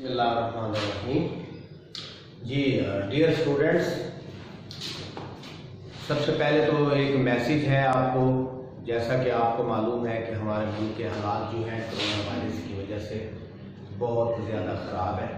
बिस्मिल्लाहिर्रहमानिर्रहीम। जी dear students, सबसे पहले तो एक मैसेज है आपको। जैसा कि आपको मालूम है कि हमारे मुल्क के हालात जो हैं कोरोना वायरस की वजह से बहुत ज़्यादा ख़राब है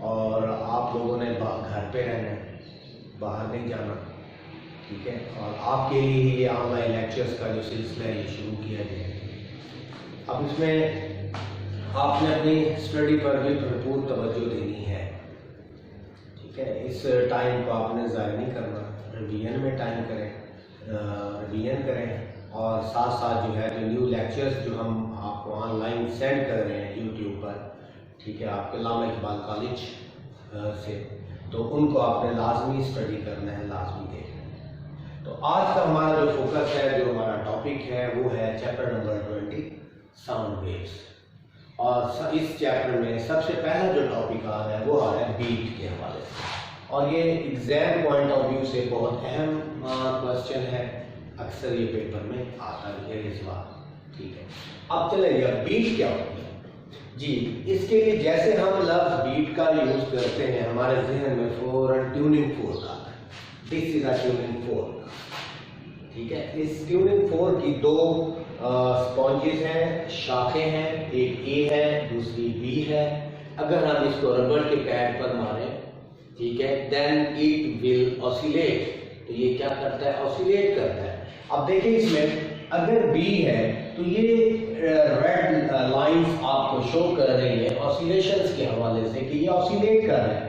और आप लोगों ने घर पे रहना है, बाहर नहीं जाना, ठीक है। और आपके लिए ये ऑनलाइन लेक्चर्स का जो सिलसिला है ये शुरू किया गया है। अब इसमें आपने अपनी स्टडी पर भी भरपूर तवज्जो देनी है, ठीक है। इस टाइम को आपने ज़ाया नहीं करना, रिवीजन में टाइम करें, रिवीजन करें और साथ साथ जो है जो न्यू लेक्चर्स जो हम आपको ऑनलाइन सेंड कर रहे हैं यूट्यूब पर, ठीक है, आपके अल्लामा इकबाल कॉलेज से, तो उनको आपने लाजमी स्टडी करना है, लाजमी देखना है। तो आज का हमारा जो फोकस है, जो हमारा टॉपिक है वो है चैप्टर नंबर 20 साउंड वेव्स। और इस चैप्टर में सबसे पहला जो टॉपिक आ रहा है वो आ रहा है बीट के हवाले से, और ये एग्जाम पॉइंट ऑफ व्यू से बहुत अहम क्वेश्चन है, अक्सर ये पेपर में आता है ये सवाल, ठीक है। अब चलेंगे, बीट क्या होती है जी। इसके लिए जैसे हम लफ्ज बीट का यूज करते हैं हमारे जहन में फौरन ट्यूनिंग फोर्क आता है। This is a tuning fork, ठीक है। इस ट्यूनिंग फोर्क की दो स्पॉन्जेस हैं, शाखें हैं, एक ए है दूसरी बी है। अगर हम इसको रबड़ के पैड पर मारें, ठीक है, देन इट विल ऑसिलेट। तो ये क्या करता है? ऑसिलेट करता है। अब देखिए इसमें अगर बी है तो ये रेड लाइंस आपको शो कर रही है ऑसिलेशंस के हवाले से कि ये ऑसिलेट कर रहा है।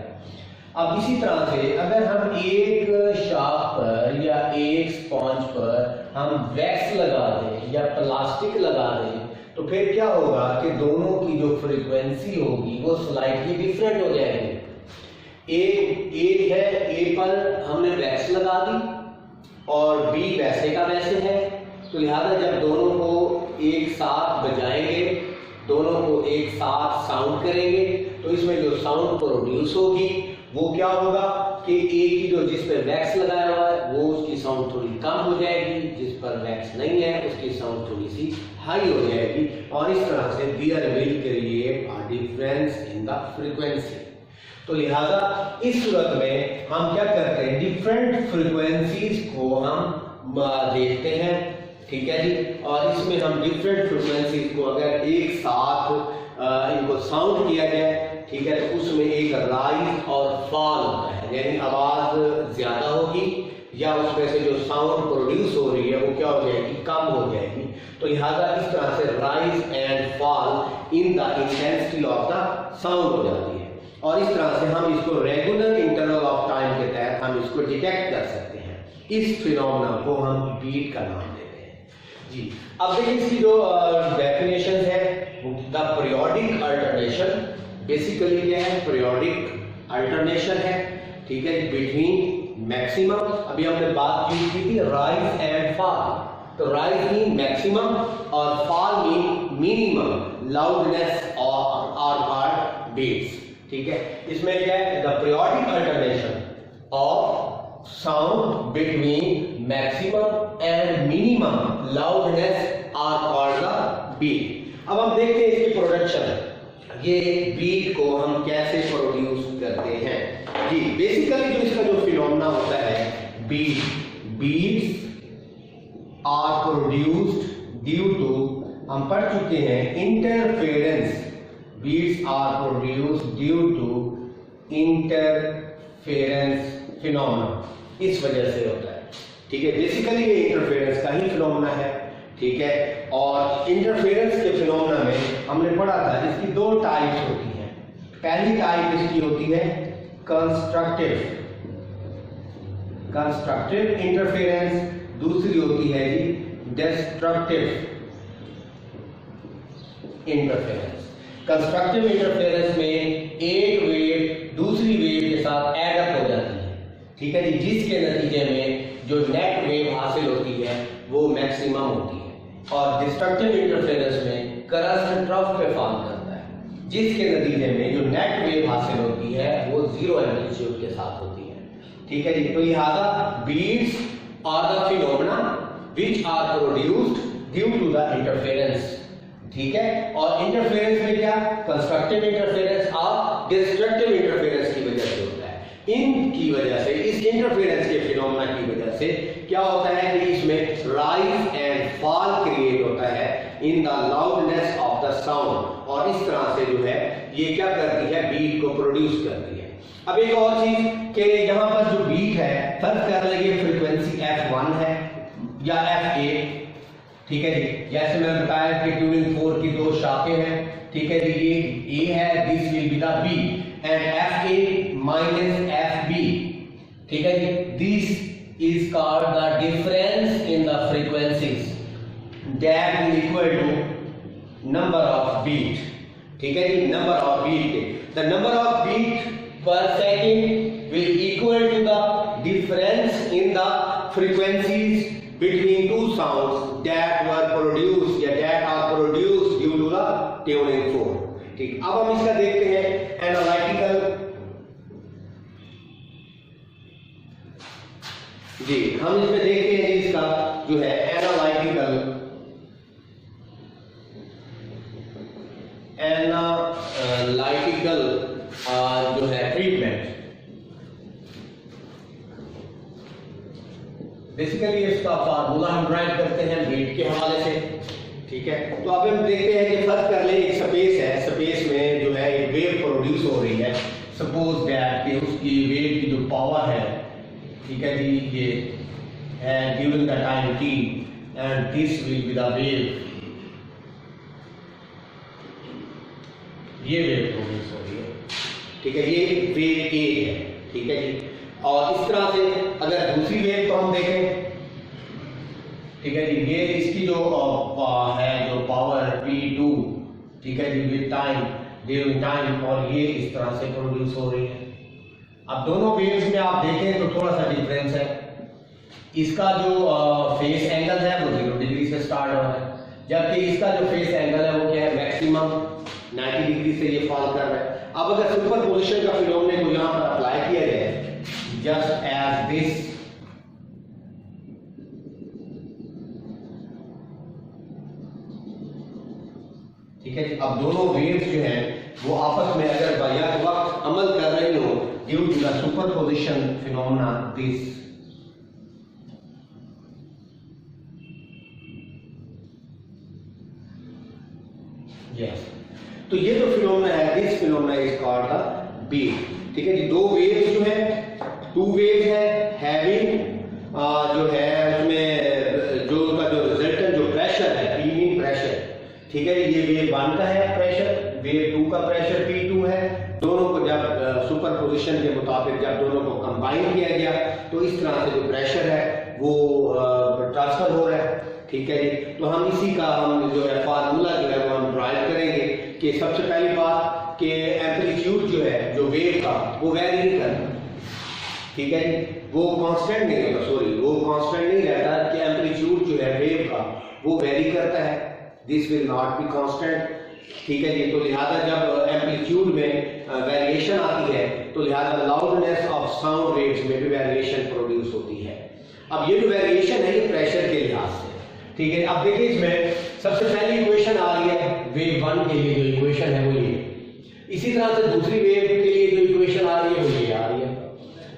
अब इसी तरह से अगर हम एक शाख पर या एक स्पॉन्ज पर हम वैक्स लगा दें या प्लास्टिक लगा दें तो फिर क्या होगा कि दोनों की जो फ्रीक्वेंसी होगी वो स्लाइटली डिफरेंट हो जाएगी। ए है, ए पर हमने वैक्स लगा दी और बी वैसे का वैसे है, तो लिहाजा जब दोनों को एक साथ बजाएंगे, दोनों को एक साथ साउंड करेंगे तो इसमें जो साउंड प्रोड्यूस होगी वो क्या होगा कि ए की जो जिस पर वैक्स लगाया हुआ है वो उसकी साउंड थोड़ी कम हो जाएगी, जिस पर वैक्स नहीं है उसकी साउंड थोड़ी सी हाई हो जाएगी, और इस तरह से there will create a difference in the frequency. तो लिहाजा इस सूरत में हम क्या करते हैं, डिफरेंट फ्रीक्वेंसीज को हम देखते हैं, ठीक है जी। और इसमें हम डिफरेंट फ्रीक्वेंसीज को अगर एक साथ इनको साउंड किया जाए, ठीक है, तो उसमें एक राइज और फॉल होता है, यानी आवाज ज्यादा होगी या उसमें से जो साउंड प्रोड्यूस हो रही है वो क्या हो जाएगी, कम हो जाएगी। तो लिहाजा इस तरह से rise and fall in the intensity of the sound हो जाती है, और इस तरह से हम इसको रेगुलर इंटरवल ऑफ टाइम के तहत हम इसको डिटेक्ट कर सकते हैं। इस फिनोमेना को हम बीट का नाम देते हैं जी। अब देखिए इसकी जो डेफिनेशन है, द पीरियोडिक अल्टरनेशन, बेसिकली क्या है, पीरियोडिक अल्टरनेशन है, ठीक है, बिटवीन मैक्सिमम, अभी हमने बात की थी राइज एंड फॉल। तो राइज मीन मैक्सिमम और फॉल मीन मिनिमम लाउडनेस और बीट्स, ठीक है। इसमें क्या है, the periodic alternation of sound between maximum and minimum loudness are called the beat. अब हम देखते हैं इसकी प्रोडक्शन, ये बीट को हम कैसे प्रोड्यूस करते हैं जी। बेसिकली जो इसका जो फिनोमेना होता है, beats are produced due to, हम पढ़ चुके हैं, interference. Beats are produced due to interference phenomena, इस वजह से होता है, ठीक है। बेसिकली ये इंटरफेरेंस का ही फिनोमेना है, ठीक है। और इंटरफेरेंस के फिनोमेना में हमने पढ़ा था इसकी दो टाइप्स होती हैं। पहली टाइप इसकी होती है कंस्ट्रक्टिव इंटरफेरेंस, दूसरी होती है जी डिस्ट्रक्टिव इंटरफेरेंस। कंस्ट्रक्टिव इंटरफेरेंस में एक वेव दूसरी वेव के साथ ऐड अप हो जाती है, ठीक है जी, जिसके नतीजे में जो नेट वेव हासिल होती है वो मैक्सिमम होती है। और डिस्ट्रक्टिव इंटरफेरेंस में करंट ट्रफ पे फॉर्म करता है, जिसके नतीजे में जो नेट वेव हासिल होती है वो जीरो एम्पलीट्यूड के साथ होती है, ठीक है जी। तो लिहाजा beats are the phenomena which are produced due to the interference, ठीक है। और इंटरफेरेंस में क्या, कंस्ट्रक्टिव इंटरफेरेंस ऑफ से क्या होता है कि इसमें राइज एंड फॉल क्रिएट होता है in the loudness of the sound, और इस तरह से जो है ये क्या करती है, बीट को प्रोड्यूस करती है। अब एक और चीज कि यहाँ पर जो बीट है, फर्क कर लेंगे फ्रीक्वेंसी F1 है या F8, ठीक है जी। जैसे मैंने बताया कि ट्यूनिंग 4 की दो शाखें हैं, ठीक है जी, ये A है, this will be the B, and F8 minus FB, ठीक है जी। This is called the difference in the frequencies that will equal to number of beat, ठीक है जी, number of beat। The number of beat per second will equal to the difference in the frequencies between two sounds that were produced या that are produced due to the tuning fork, ठीक। अब हम इसका देखते हैं analytical, जी हम इसमें देखते हैं जी इसका जो है एनालिटिकल जो है ट्रीटमेंट। बेसिकली इसका फार्मूला हम ड्राइव करते हैं बीट के हवाले से, ठीक है। तो अब हम देखते हैं कि फर्क कर ले, एक स्पेस है, स्पेस में जो है एक वेव प्रोड्यूस हो रही है, सपोज दैट कि उसकी वेव की जो पावर है, ठीक है जी, ये है during the time t and this will be the wave, ये वेव प्रोड्यूस हो रही है, ठीक है, ये वेव A है, ठीक है जी। और इस तरह से अगर दूसरी वेव को हम देखें, ठीक है जी, ये इसकी जो है जो पावर P2, ठीक है जी, विद टाइम, ड्यूरिंग टाइम, और ये इस तरह से प्रोड्यूस हो रही है। अब दोनों वेव्स में आप देखें तो थोड़ा सा डिफरेंस है, इसका जो फेस एंगल है वो 0 डिग्री से स्टार्ट हो रहा है, जबकि इसका जो फेस एंगल है वो क्या है, मैक्सिमम 90 डिग्री से ये फॉल कर रहा है। अब अगर सुपरपोजिशन का फिनोमेनन को यहाँ पर अप्लाई किया जाए, जस्ट एज दिस, ठीक है जी। अब दोनों वेव्स जो हैं वो आपस में अगर बैक वक्त अमल कर रही हो due to the superposition phenomena this, yes, तो ये जो फिनोमेना है, this phenomena is called the beat, ठीक है जी। दो वेव्स जो है, टू वेव्स है हैविंग जो है उसमें जो उनका जो रिजल्टेंट जो प्रेशर है, P मीन प्रेशर, ठीक है, ये वेव 1 का है प्रेशर, वेव 2 का प्रेशर P2 है। दोनों को जब सुपरपोजिशन के मुताबिक जब दोनों को कंबाइन किया गया तो इस तरह से जो प्रेशर है वो ट्रांसफर हो रहा है, ठीक है जी। तो हम इसी का हम जो है फार्मूला जो है वो हम ड्राइव करेंगे कि सबसे पहली बात कि एम्पलीट्यूड जो है जो वेव का वो वेरी नहीं करता, ठीक है जी, वो कांस्टेंट नहीं होता, सॉरी वो कांस्टेंट नहीं रहता कि एम्पलीट्यूड जो है वेव का वो वेरी करता है, this will not be constant, ठीक है जी। तो लिहाजा जब एम्पलीट्यूड में वेरिएशन आती है तो लिहाजा लाउडनेस ऑफ साउंड वेव्स में भी वेरिएशन प्रोड्यूस होती है। अब ये जो वेरिएशन है ये प्रेशर के लिहाज से, ठीक है। अब देखिए इसमें सबसे पहली इक्वेशन आ रही है वेव 1 के लिए, जो इक्वेशन है वो ये, इसी तरह से दूसरी वेव के लिए जो इक्वेशन आ रही है वो ये आ रही है,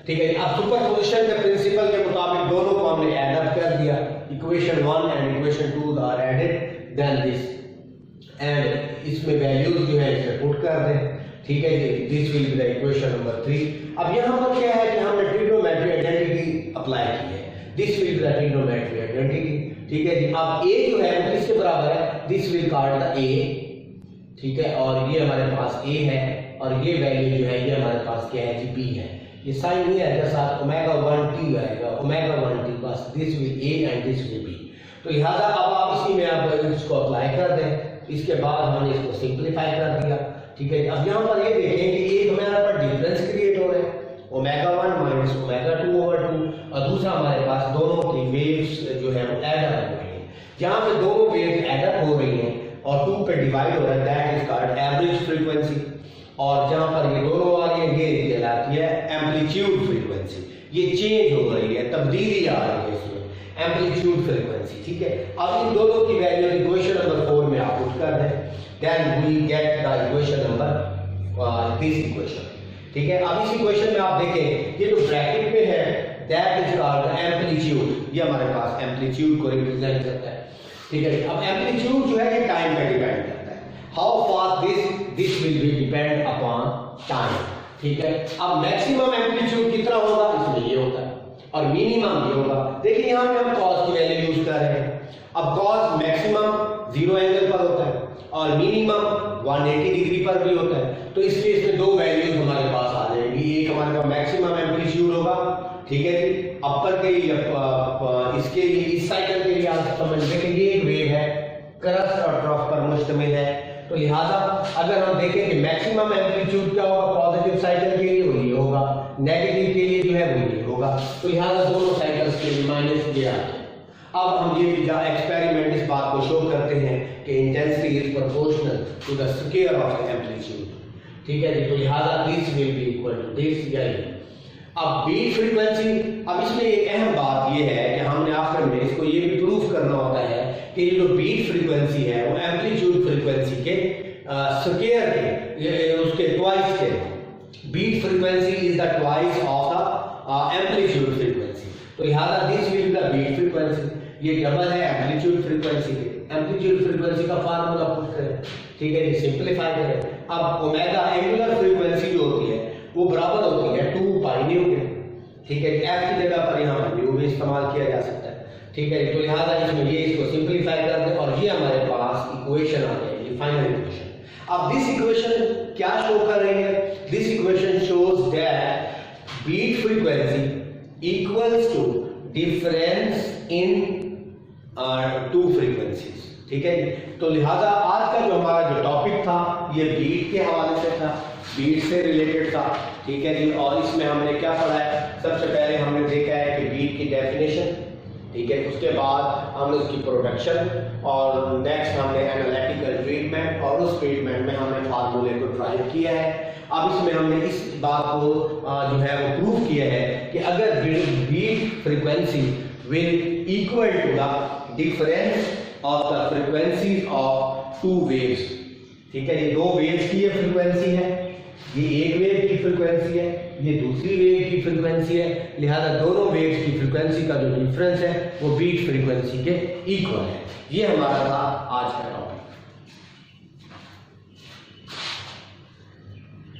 ठीक है। अब सुपरपोजिशन के प्रिंसिपल के मुताबिक दोनों को हमने ऐड अप कर दिया, equation 1 and equation 2 are added, then this, and इसमें वैल्यूज जो है इसे पुट कर दें, ठीक है जी, this will be the equation number 3। अब यहाँ पर क्या है कि हमने ट्रिग्नोमेट्री आइडेंटिटी अप्लाई की है, this will be the trigonometry identity, ठीक है जी। अब a जो है वो किसके बराबर है, this will called the a, ठीक है, और ये हमारे पास a है, और ये वैल्यू जो है ये हमारे पास क्या है जी b है, ये साइन नहीं आएगा, साथ ओमेगा 1t आएगा, ओमेगा 1t, बस this will a and this will b। तो लिहाजा अब आप इसी में आप इसको अप्लाई कर दें, इसके बाद हमने इसको सिंप्लीफाई कर दिया, ठीक है। अब यहाँ पर ये देखें कि एक हमारे पास डिफरेंस क्रिएट हो रहे हैं, ओमेगा 1 माइनस ओमेगा 2/2, और दूसरा हमारे पास दोनों की वेव्स जो है वो ऐड अप हो रही है, जहाँ पे दोनों वेव्स ऐड अप हो रही हैं और 2 पे डिवाइड हो रहा है, that is called average frequency, और जहाँ पर ये दोनों आ रही है ये कहलाती है एम्पलीट्यूड फ्रीक्वेंसी, ये चेंज हो रही है, तब्दीली आ रही है इसमें, एम्पलीट्यूड फ्रीक्वेंसी, ठीक है। अब इन दोनों की वैल्यू इक्वेशन नंबर 4 में आप पुट कर दें, then we get the equation number this equation, ठीक है। अब इस इक्वेशन में आप देखें ये जो ब्रैकेट में है दैट इज कॉल्ड एम्पलीट्यूड। ये हमारे पास एम्पलीट्यूड को रिप्रेजेंट करता है, ठीक है। अब एम्पलीट्यूड जो है ये टाइम पे डिपेंड करता है, how fast this will B depend upon time, ठीक है। अब मैक्सिमम एम्पलीट्यूड कितना होगा, इसमें ये होता है, और मिनिमम ये होगा। देखिए यहाँ पे हम कॉस की वैल्यू यूज कर रहे हैं। अब कॉस मैक्सिमम 0 एंगल पर होता है और मिनिमम 180 डिग्री पर भी होता है, तो इस केस में दो वैल्यूज हमारे पास आ जाएंगी। एक हमारे पास मैक्सिमम एम्पलीट्यूड होगा, ठीक है जी, अपर के लिए इसके लिए इस साइकिल के लिए आप समझ लें कि ये एक वेव है, क्रस्ट और ट्रफ पर मुश्तमिल है, तो लिहाजा अगर हम देखें कि मैक्सिमम एम्पलीट्यूड क्या होगा पॉजिटिव साइकिल के लिए, वो ये होगा, नेगेटिव के लिए जो है वो ये होगा, तो लिहाजा दोनों साइकिल्स के लिए माइनस दिया। अब हम ये एक्सपेरिमेंट इस बात को शो करते हैं कि intensity is proportional to the square of the amplitude, ठीक है जी, तो लिहाजा this will be equal to this. अब बीट फ्रीक्वेंसी, अब इसमें एक अहम बात ये है कि हमने आखिर में इसको ये भी प्रूफ करना होता है कि ये जो बीट फ्रीक्वेंसी है वो एम्पलीट्यूड फ्रीक्वेंसी के स्क्वायर के, उसके ट्वाइस के, beat frequency is the twice of the amplitude frequency, तो लिहाजा this will be the beat frequency. ये डबल है एम्पलीट्यूड फ्रीक्वेंसी के। एम्पलीट्यूड फ्रीक्वेंसी का फार्मूला पुट करें, ठीक है जी, सिंपलीफाई करें। अब ओमेगा एंगुलर फ्रीक्वेंसी जो होती है वो बराबर होती है 2 पाई न्यू के, ठीक है। एफ की जगह पर यहाँ पर न्यू भी इस्तेमाल किया जा सकता है, ठीक है। तो लिहाजा इसमें ये इसको सिंपलीफाई कर दें और ये हमारे पास इक्वेशन आ जाएगी, फाइनल इक्वेशन। अब दिस इक्वेशन क्या शो कर रही है, this equation shows that beat frequency equals to difference in two frequencies, ठीक है। तो लिहाजा आज का जो हमारा जो टॉपिक था ये बीट के हवाले से था, बीट से रिलेटेड था, ठीक है जी। और इसमें हमने क्या पढ़ा है, सबसे पहले हमने देखा है कि बीट की डेफिनेशन, ठीक है, उसके बाद हमने उसकी प्रोडक्शन और नेक्स्ट हमने एनालिटिकल ट्रीटमेंट और उस ट्रीटमेंट में हमने फार्मूले को ड्राइव किया है। अब इसमें हमने इस बात को जो है वो प्रूव किया है कि अगर beat frequency will equal to the difference of the frequencies of two waves, ठीक है, ये दो वेव्स की ये फ्रीक्वेंसी है, ये एक वेव की फ्रीक्वेंसी है, ये दूसरी वेव की फ्रीक्वेंसी है, लिहाजा दोनों वेव्स की फ्रीक्वेंसी का जो डिफरेंस है वो बीट फ्रीक्वेंसी के इक्वल है। ये हमारा था आज का टॉपिक।